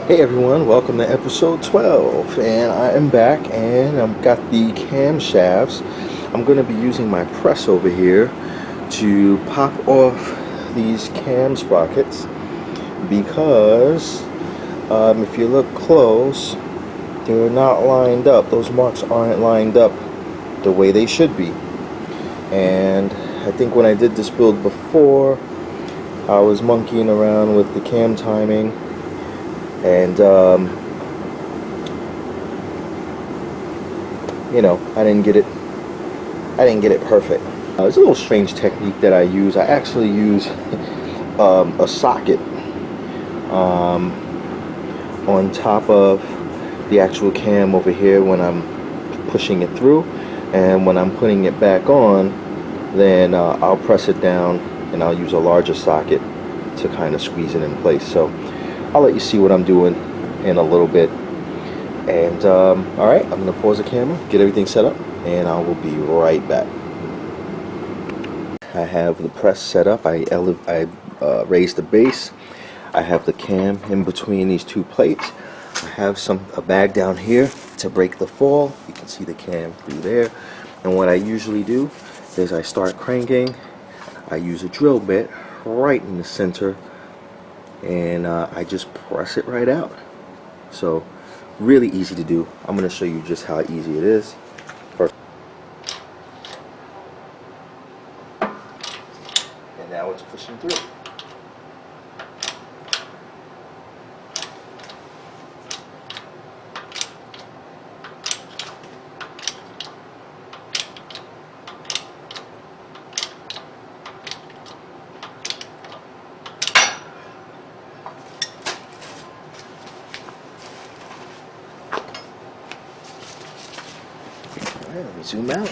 Hey everyone, welcome to episode 12, and I am back and I've got the camshafts. I'm going to be using my press over here to pop off these cam sprockets because if you look close, they're not lined up. Those marks aren't lined up the way they should be. And I think when I did this build before, I was monkeying around with the cam timing and you know, I didn't get it perfect. It's a little strange technique that I use. I actually use a socket on top of the actual cam over here when I'm pushing it through, and when I'm putting it back on, then I'll press it down and I'll use a larger socket to kind of squeeze it in place. So I'll let you see what I'm doing in a little bit. And alright, I'm going to pause the camera, get everything set up, and I will be right back. I have the press set up. I raised the base. I have the cam in between these two plates. I have a bag down here to break the fall. You can see the cam through there. And what I usually do is I start cranking. I use a drill bit right in the center, and I just press it right out. So really easy to do. I'm going to show you just how easy it is. First, and now it's pushing through. Alright, let me zoom out.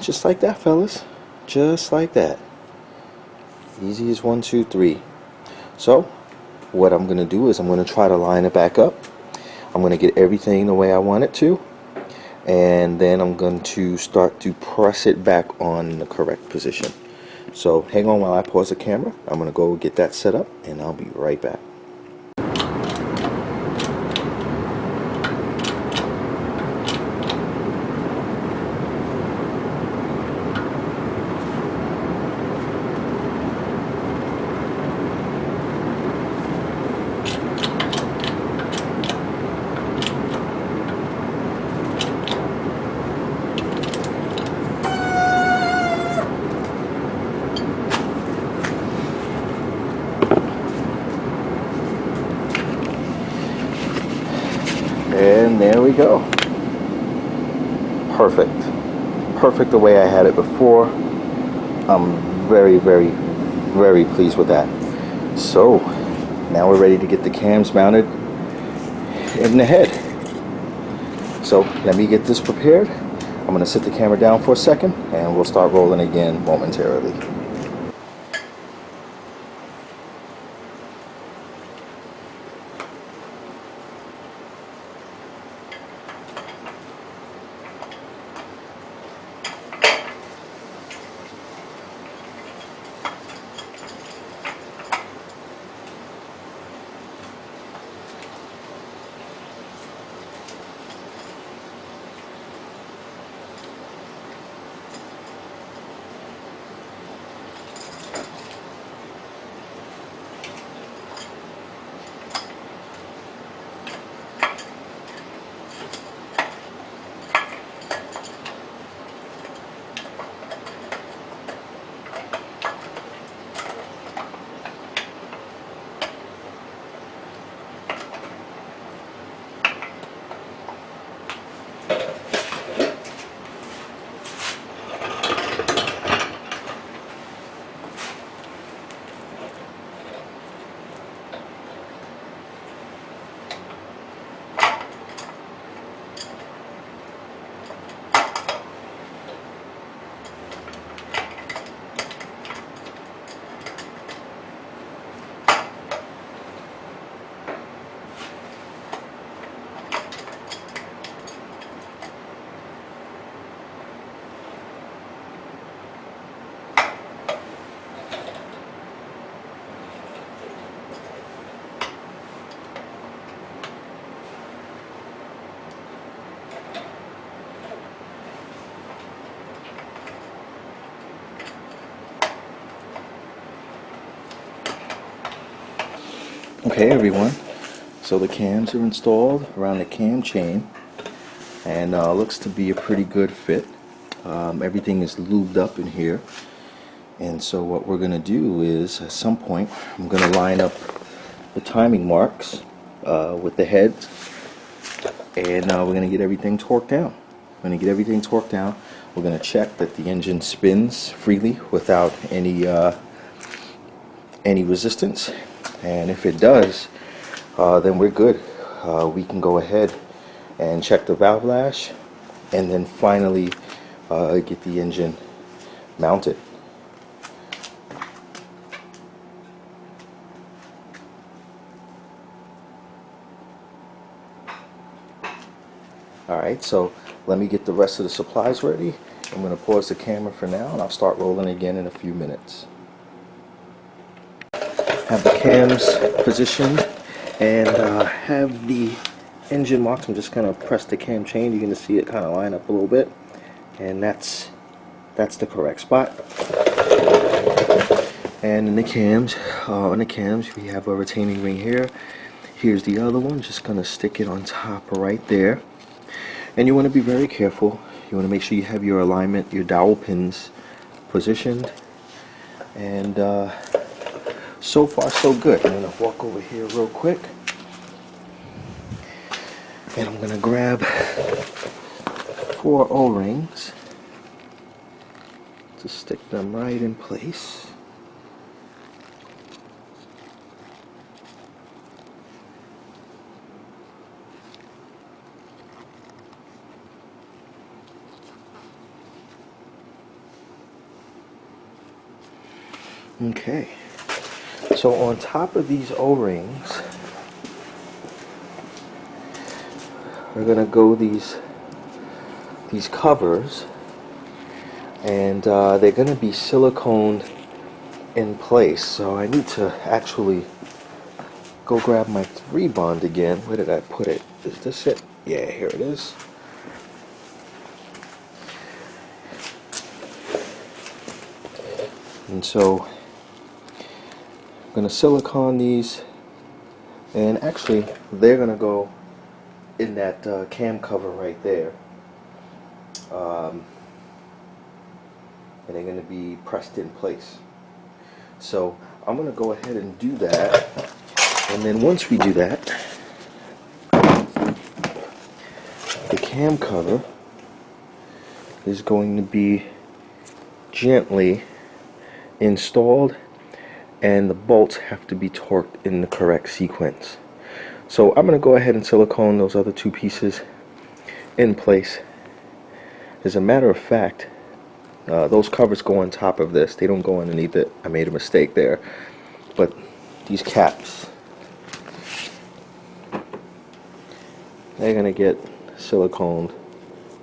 Just like that, fellas. Just like that. Easy as 1, 2, 3. So, what I'm going to do is I'm going to try to line it back up. I'm going to get everything the way I want it to. And then I'm going to start to press it back on the correct position. So, hang on while I pause the camera. I'm going to go get that set up, and I'll be right back. And there we go. Perfect. Perfect the way I had it before. I'm very, very, very pleased with that. So, now we're ready to get the cams mounted in the head. So, let me get this prepared. I'm going to sit the camera down for a second, and we'll start rolling again momentarily. Okay everyone, so the cams are installed around the cam chain, and looks to be a pretty good fit. Everything is lubed up in here, and so what we're going to do is at some point I'm going to line up the timing marks with the heads, and we're going to get everything torqued down. We're going to check that the engine spins freely without any resistance, and if it does, then we're good. We can go ahead and check the valve lash, and then finally get the engine mounted. Alright, so let me get the rest of the supplies ready. I'm going to pause the camera for now, and I'll start rolling again in a few minutes. Have the cams positioned, and have the engine marks. I'm just going to press the cam chain. You're going to see it kind of line up a little bit, and that's the correct spot. And in the cams, on the cams, we have a retaining ring here. Here's the other one. Just going to stick it on top right there. And you want to be very careful. You want to make sure you have your alignment, your dowel pins positioned. And so far so good. I'm going to walk over here real quick, and I'm going to grab 4 O-rings to stick them right in place. Okay, so on top of these O-rings, we're gonna go these covers, and they're gonna be siliconed in place. So I need to actually go grab my 3-bond again. Where did I put it? Is this it? Yeah, here it is. And so I'm going to silicone these, and actually they're going to go in that cam cover right there, and they're going to be pressed in place. So I'm going to go ahead and do that, and then once we do that, the cam cover is going to be gently installed, and the bolts have to be torqued in the correct sequence. So I'm going to go ahead and silicone those other 2 pieces in place. As a matter of fact, those covers go on top of this. They don't go underneath it. I made a mistake there. But these caps, they're going to get siliconed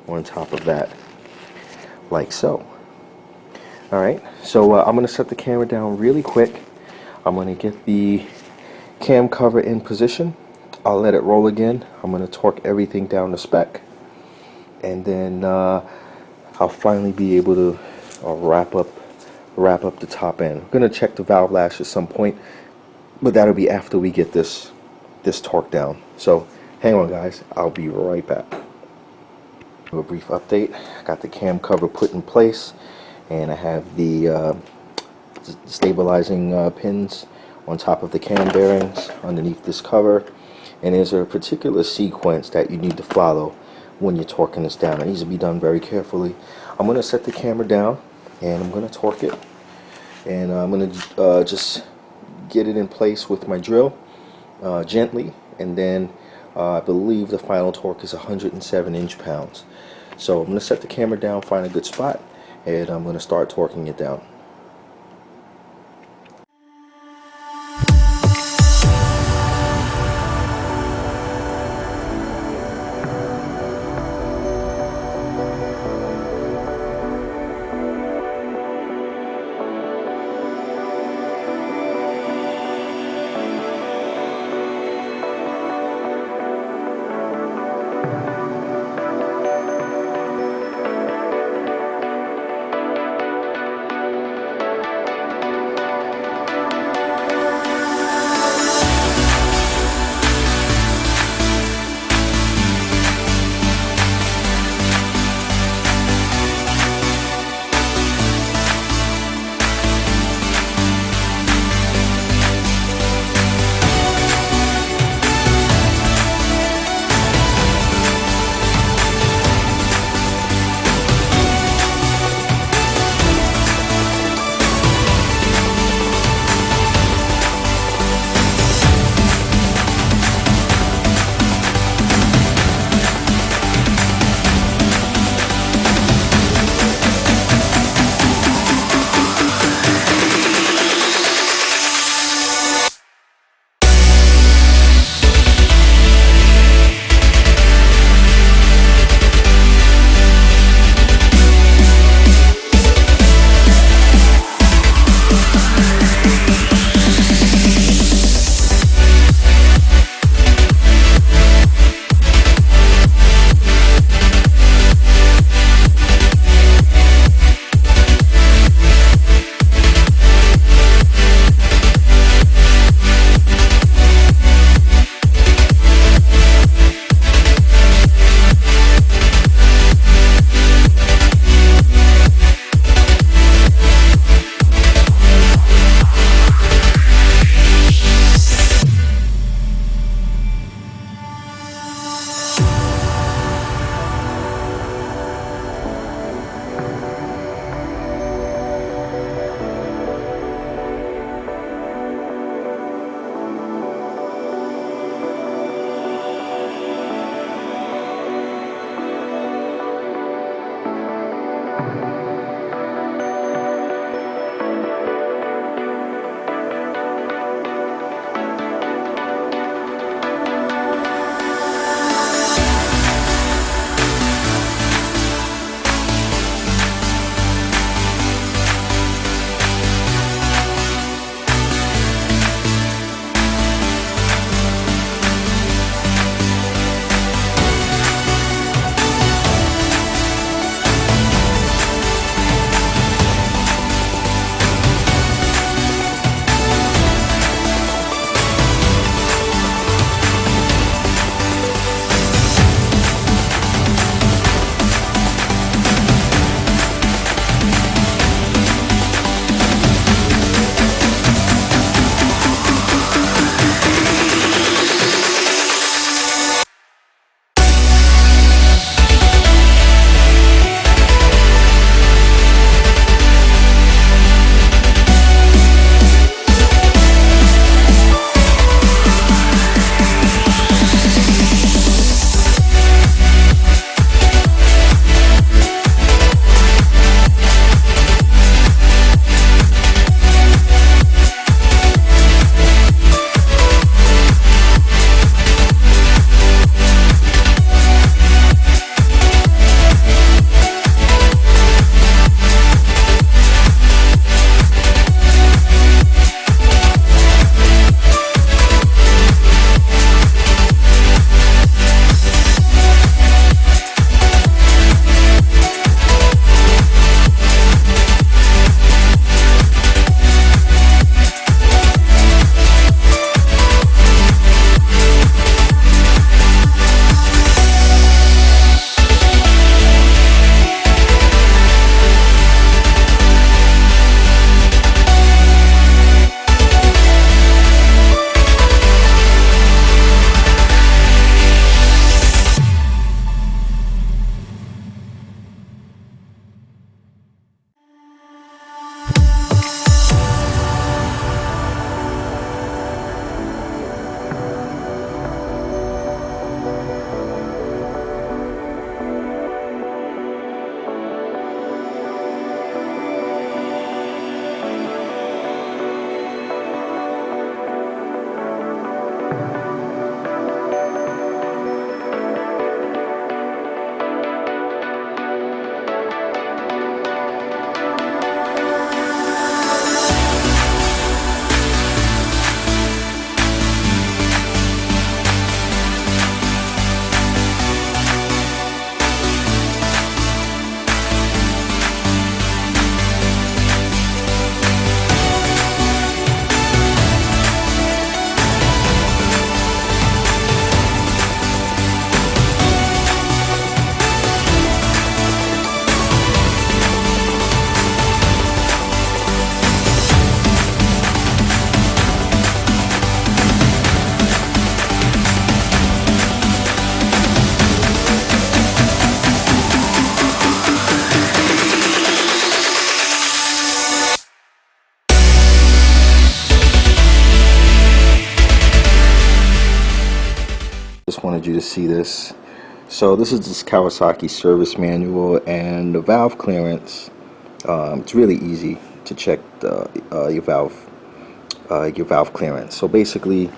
on top of that, like so. Alright, so I'm going to set the camera down really quick. I'm going to get the cam cover in position. I'll let it roll again. I'm going to torque everything down to spec, and then I'll finally be able to wrap up the top end. I'm going to check the valve lash at some point, but that'll be after we get this torque down. So hang on guys, I'll be right back. A brief update. I got the cam cover put in place, and I have the stabilizing pins on top of the cam bearings underneath this cover. And there's a particular sequence that you need to follow when you're torquing this down. It needs to be done very carefully. I'm going to set the camera down, and I'm going to torque it, and I'm going to just get it in place with my drill gently, and then I believe the final torque is 107 inch-pounds. So I'm going to set the camera down, find a good spot, and I'm going to start torquing it down. Just wanted you to see this. So this is this Kawasaki service manual, and the valve clearance. It's really easy to check your valve clearance. So basically,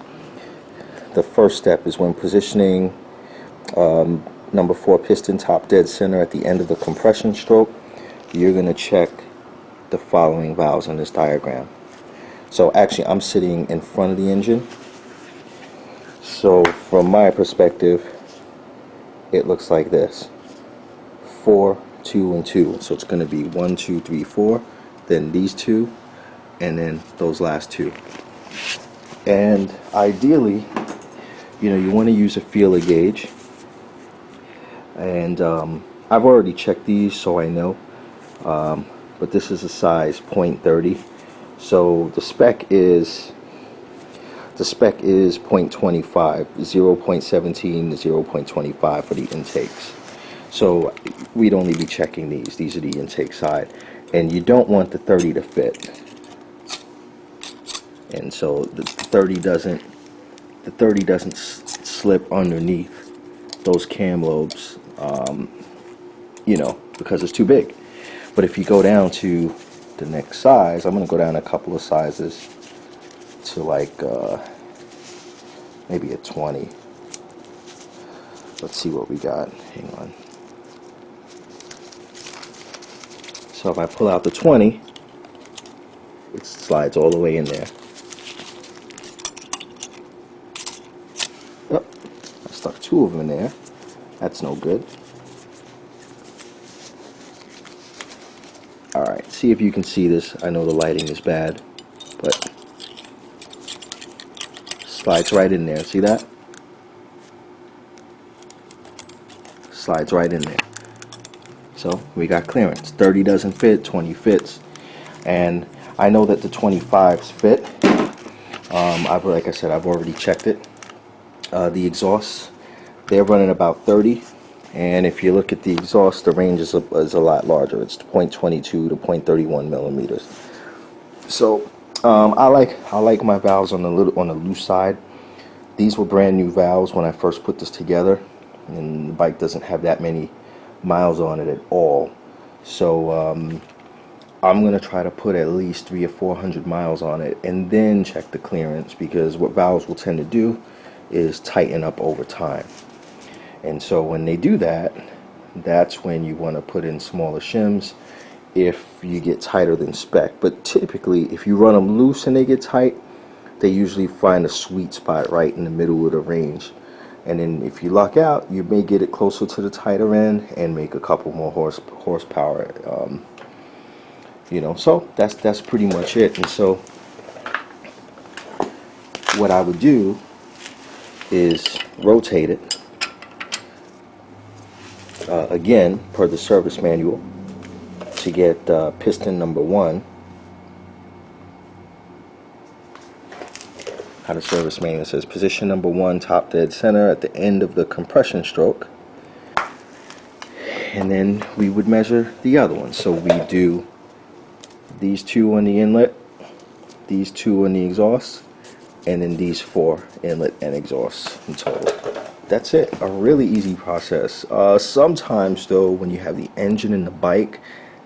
the first step is when positioning number 4 piston top dead center at the end of the compression stroke. You're going to check the following valves on this diagram. So actually, I'm sitting in front of the engine. So from my perspective, it looks like this: 4, 2, and 2. So it's going to be 1, 2, 3, 4. Then these two, and then those last two. And ideally, you want to use a feeler gauge. And I've already checked these, so I know. But this is a size .30. So the spec is 0.25, 0.17 to 0.25 for the intakes. So we'd only be checking these. These are the intake side, and you don't want the 30 to fit. And so the 30 doesn't slip underneath those cam lobes, because it's too big. But if you go down to the next size, I'm going to go down a couple of sizes to like maybe a 20. Let's see what we got. Hang on. So if I pull out the 20, it slides all the way in there. Oh, I stuck 2 of them in there. That's no good. Alright, see if you can see this. I know the lighting is bad, but slides right in there. See that? Slides right in there. So we got clearance. 30 doesn't fit, 20 fits. And I know that the 25s fit. Like I said, I've already checked it. The exhausts, they're running about 30. And if you look at the exhaust, the range is a lot larger. It's 0.22 to 0.31 millimeters. So I like my valves on the loose side. These were brand new valves when I first put this together, and the bike doesn't have that many miles on it at all. So I'm gonna try to put at least 300 or 400 miles on it, and then check the clearance, because what valves will tend to do is tighten up over time. And so when they do that, that's when you want to put in smaller shims if you get tighter than spec. But typically, if you run them loose and they get tight, they usually find a sweet spot right in the middle of the range. And then if you luck out, you may get it closer to the tighter end and make a couple more horsepower. So that's pretty much it. And so what I would do is rotate it. Again, per the service manual, to get piston number 1. How the service manual says: position number 1, top dead center at the end of the compression stroke. And then we would measure the other one. So we do these 2 on the inlet, these 2 on the exhaust, and then these 4 inlet and exhaust in total. That's it. A really easy process. Sometimes though, when you have the engine in the bike,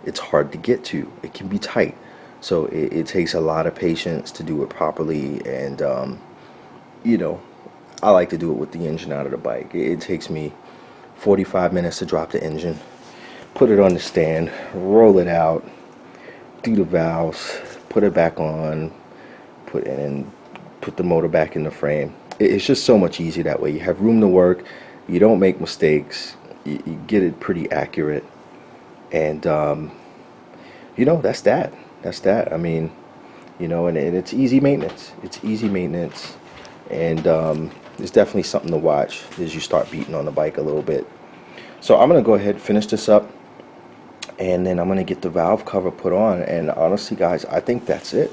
it's hard to get to. It can be tight. So it takes a lot of patience to do it properly. And I like to do it with the engine out of the bike. It takes me 45 minutes to drop the engine, put it on the stand, roll it out, do the valves, put it back on, put the motor back in the frame. It's just so much easier that way. You have room to work, you don't make mistakes, you get it pretty accurate, and that's that. I mean, and it's easy maintenance. It's easy maintenance, and it's definitely something to watch as you start beating on the bike a little bit. So I'm gonna go ahead and finish this up, and then I'm gonna get the valve cover put on. And honestly, guys, I think that's it.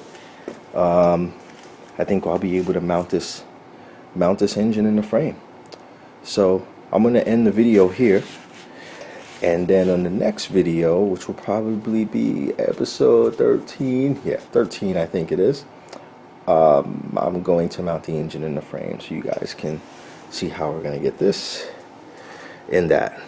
I think I'll be able to mount this engine in the frame. So I'm going to end the video here, and then on the next video, which will probably be episode 13, yeah, 13 I think it is, I'm going to mount the engine in the frame so you guys can see how we're going to get this in that.